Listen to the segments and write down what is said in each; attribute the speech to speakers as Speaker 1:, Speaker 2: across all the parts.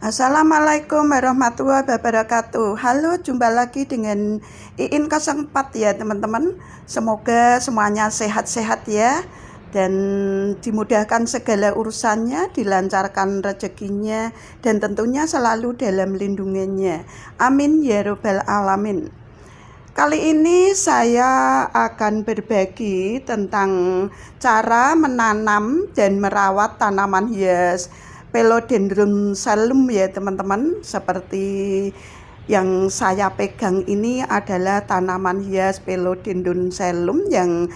Speaker 1: Assalamualaikum warahmatullahi wabarakatuh. Halo, jumpa lagi dengan Iin 04 ya teman-teman. Semoga semuanya sehat-sehat ya, dan dimudahkan segala urusannya, dilancarkan rezekinya, dan tentunya selalu dalam lindungannya. Amin ya robbal alamin. Kali ini saya akan berbagi tentang cara menanam dan merawat tanaman hias Philodendron Cellum ya teman-teman. Seperti yang saya pegang ini adalah tanaman hias Philodendron Cellum yang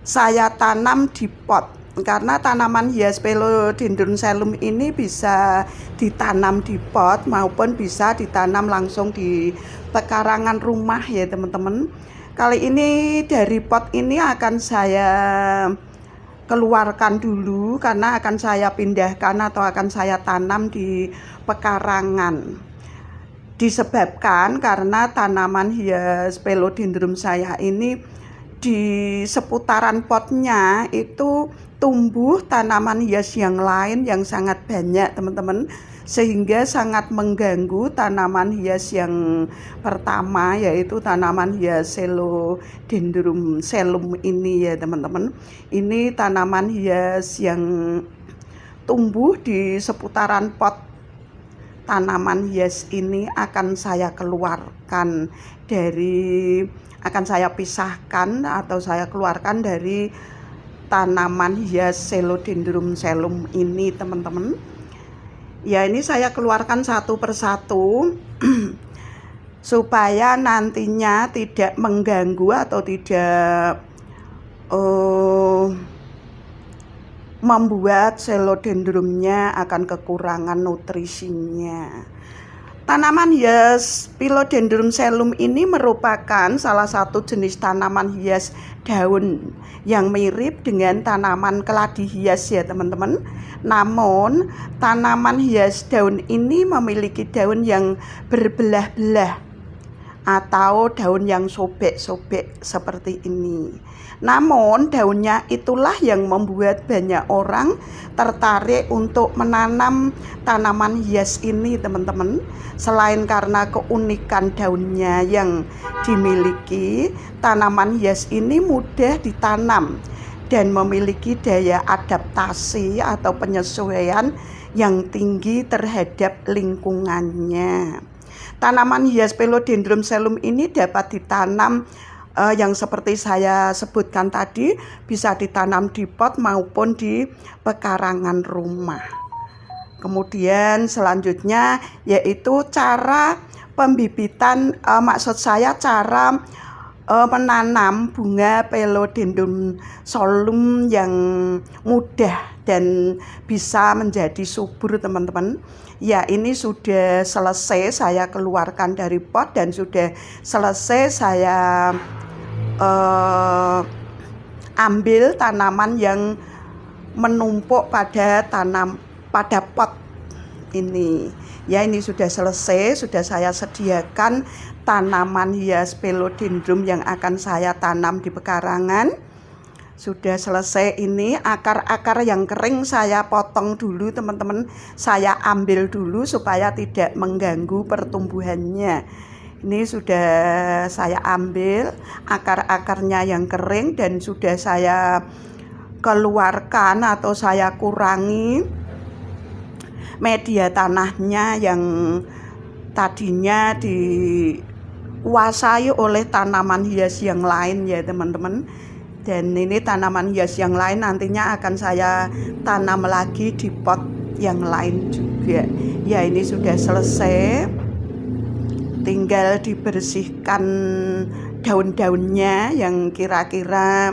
Speaker 1: saya tanam di pot. Karena tanaman hias Philodendron Cellum ini bisa ditanam di pot maupun bisa ditanam langsung di pekarangan rumah ya teman-teman. Kali ini dari pot ini akan saya keluarkan dulu karena akan saya pindahkan atau akan saya tanam di pekarangan. Disebabkan karena tanaman hias Philodendron saya ini di seputaran potnya itu tumbuh tanaman hias yang lain yang sangat banyak teman-teman, sehingga sangat mengganggu tanaman hias yang pertama, yaitu tanaman hias Philodendron Cellum ini ya teman-teman. Ini tanaman hias yang tumbuh di seputaran pot. Tanaman hias ini akan saya keluarkan akan saya pisahkan atau saya keluarkan dari tanaman hias Philodendron Cellum ini teman-teman. Ya, ini saya keluarkan satu persatu supaya nantinya tidak mengganggu atau tidak membuat Philodendronnya akan kekurangan nutrisinya. Tanaman hias Philodendron Cellum ini merupakan salah satu jenis tanaman hias daun yang mirip dengan tanaman keladi hias ya teman-teman. Namun tanaman hias daun ini memiliki daun yang berbelah-belah atau daun yang sobek-sobek seperti ini. Namun daunnya itulah yang membuat banyak orang tertarik untuk menanam tanaman hias ini teman-teman. Selain karena keunikan daunnya yang dimiliki, tanaman hias ini mudah ditanam dan memiliki daya adaptasi atau penyesuaian yang tinggi terhadap lingkungannya. Tanaman hias Philodendron Cellum ini dapat ditanam yang seperti saya sebutkan tadi, bisa ditanam di pot maupun di pekarangan rumah. Kemudian selanjutnya yaitu cara pembibitan, maksud saya cara menanam bunga Philodendron Cellum yang mudah dan bisa menjadi subur teman-teman. Ya, ini sudah selesai saya keluarkan dari pot dan sudah selesai saya ambil tanaman yang menumpuk pada pot ini. Ya, ini sudah selesai, sudah saya sediakan tanaman hias Philodendron yang akan saya tanam di pekarangan. Sudah selesai, ini akar-akar yang kering saya potong dulu teman-teman. Saya ambil dulu supaya tidak mengganggu pertumbuhannya. Ini sudah saya ambil akar-akarnya yang kering dan sudah saya keluarkan atau saya kurangi media tanahnya yang tadinya dikuasai oleh tanaman hias yang lain ya teman-teman. Dan ini tanaman hias yang lain nantinya akan saya tanam lagi di pot yang lain juga. Ya, ini sudah selesai, tinggal dibersihkan daun-daunnya yang kira-kira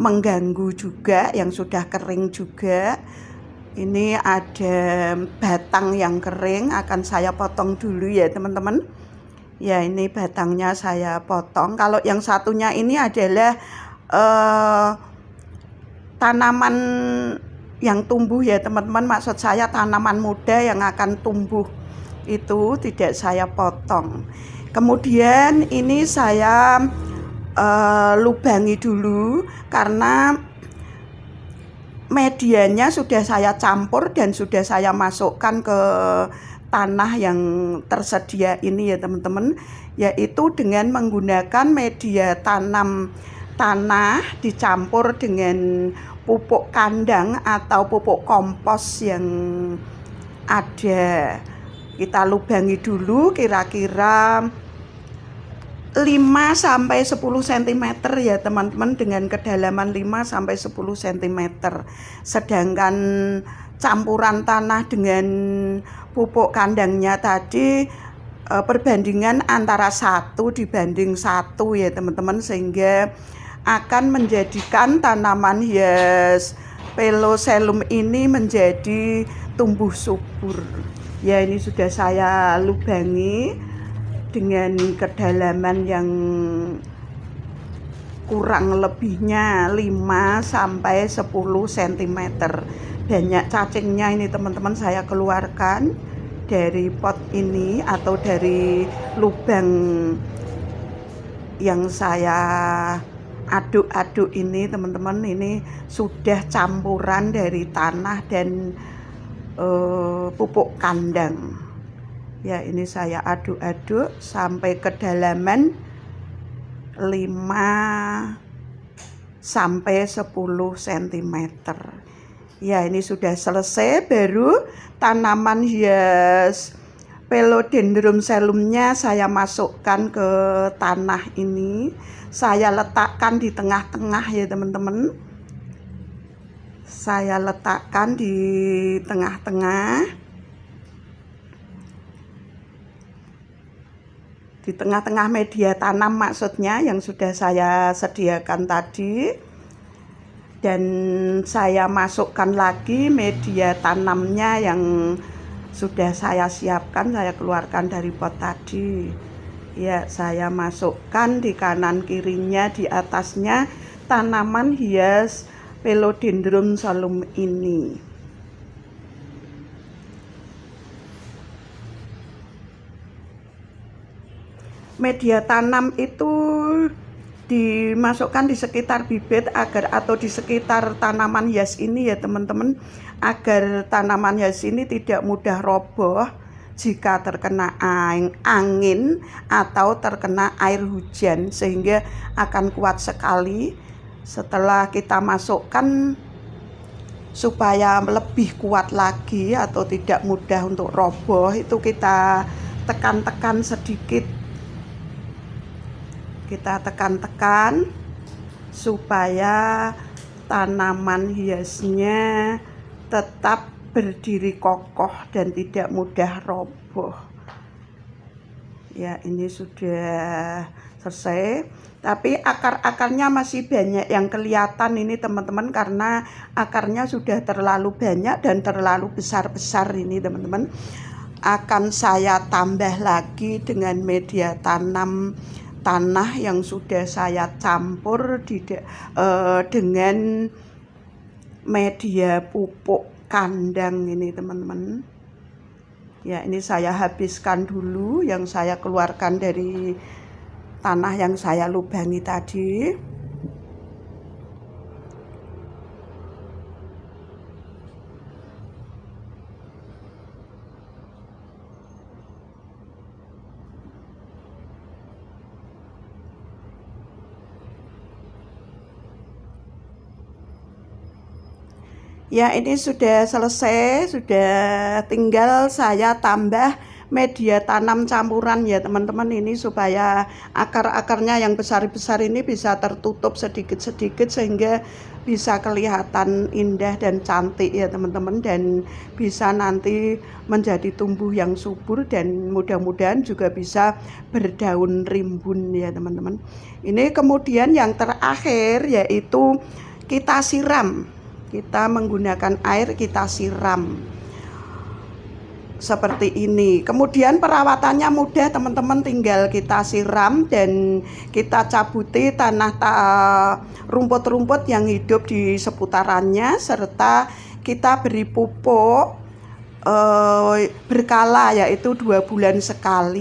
Speaker 1: mengganggu juga, yang sudah kering juga. Ini ada batang yang kering, akan saya potong dulu ya teman-teman. Ya, ini batangnya saya potong. Kalau yang satunya ini adalah tanaman yang tumbuh ya teman-teman. Maksud saya tanaman muda yang akan tumbuh, itu tidak saya potong. Kemudian ini saya lubangi dulu karena medianya sudah saya campur dan sudah saya masukkan ke tanah yang tersedia ini ya teman-teman, yaitu dengan menggunakan media tanam tanah dicampur dengan pupuk kandang atau pupuk kompos yang ada. Kita lubangi dulu kira-kira 5-10 cm ya teman-teman, dengan kedalaman 5-10 cm. Sedangkan campuran tanah dengan pupuk kandangnya tadi perbandingan antara 1 dibanding 1 ya teman-teman, sehingga akan menjadikan tanaman hias Peloselum ini menjadi tumbuh subur. Ya, ini sudah saya lubangi dengan kedalaman yang kurang lebihnya 5-10 cm. Banyak cacingnya ini teman-teman saya keluarkan dari pot ini atau dari lubang yang saya aduk-aduk ini teman-teman. Ini sudah campuran dari tanah dan pupuk kandang. Ya, ini saya aduk-aduk sampai kedalaman 5-10 cm. Ya, ini sudah selesai. Baru tanaman hias Philodendron selumnya saya masukkan ke tanah ini. Saya letakkan di tengah-tengah ya teman-teman. Saya letakkan di tengah-tengah. Di tengah-tengah media tanam maksudnya yang sudah saya sediakan tadi. Dan saya masukkan lagi media tanamnya yang sudah saya siapkan, saya keluarkan dari pot tadi. Ya, saya masukkan di kanan kirinya, di atasnya tanaman hias Philodendron selum ini. Media tanam itu dimasukkan di sekitar bibit atau di sekitar tanaman hias ini ya teman-teman, agar tanaman hias ini tidak mudah roboh jika terkena angin atau terkena air hujan, sehingga akan kuat sekali. Setelah kita masukkan, supaya lebih kuat lagi atau tidak mudah untuk roboh, itu kita tekan-tekan sedikit. Kita tekan-tekan supaya tanaman hiasnya tetap berdiri kokoh dan tidak mudah roboh. Ya, ini sudah selesai. Tapi akar-akarnya masih banyak yang kelihatan ini teman-teman, karena akarnya sudah terlalu banyak dan terlalu besar-besar ini teman-teman. Akan saya tambah lagi dengan media tanam tanah yang sudah saya campur dengan media pupuk kandang ini teman-teman. Ya, ini saya habiskan dulu yang saya keluarkan dari tanah yang saya lubangi tadi. Ya, ini sudah selesai, sudah tinggal saya tambah media tanam campuran ya teman-teman, ini supaya akar-akarnya yang besar-besar ini bisa tertutup sedikit-sedikit sehingga bisa kelihatan indah dan cantik ya teman-teman, dan bisa nanti menjadi tumbuh yang subur dan mudah-mudahan juga bisa berdaun rimbun ya teman-teman. Ini kemudian yang terakhir yaitu kita siram. Kita menggunakan air, kita siram seperti ini. Kemudian perawatannya mudah teman-teman, tinggal kita siram dan kita cabuti rumput-rumput yang hidup di seputarannya, serta kita beri pupuk berkala, yaitu 2 bulan sekali.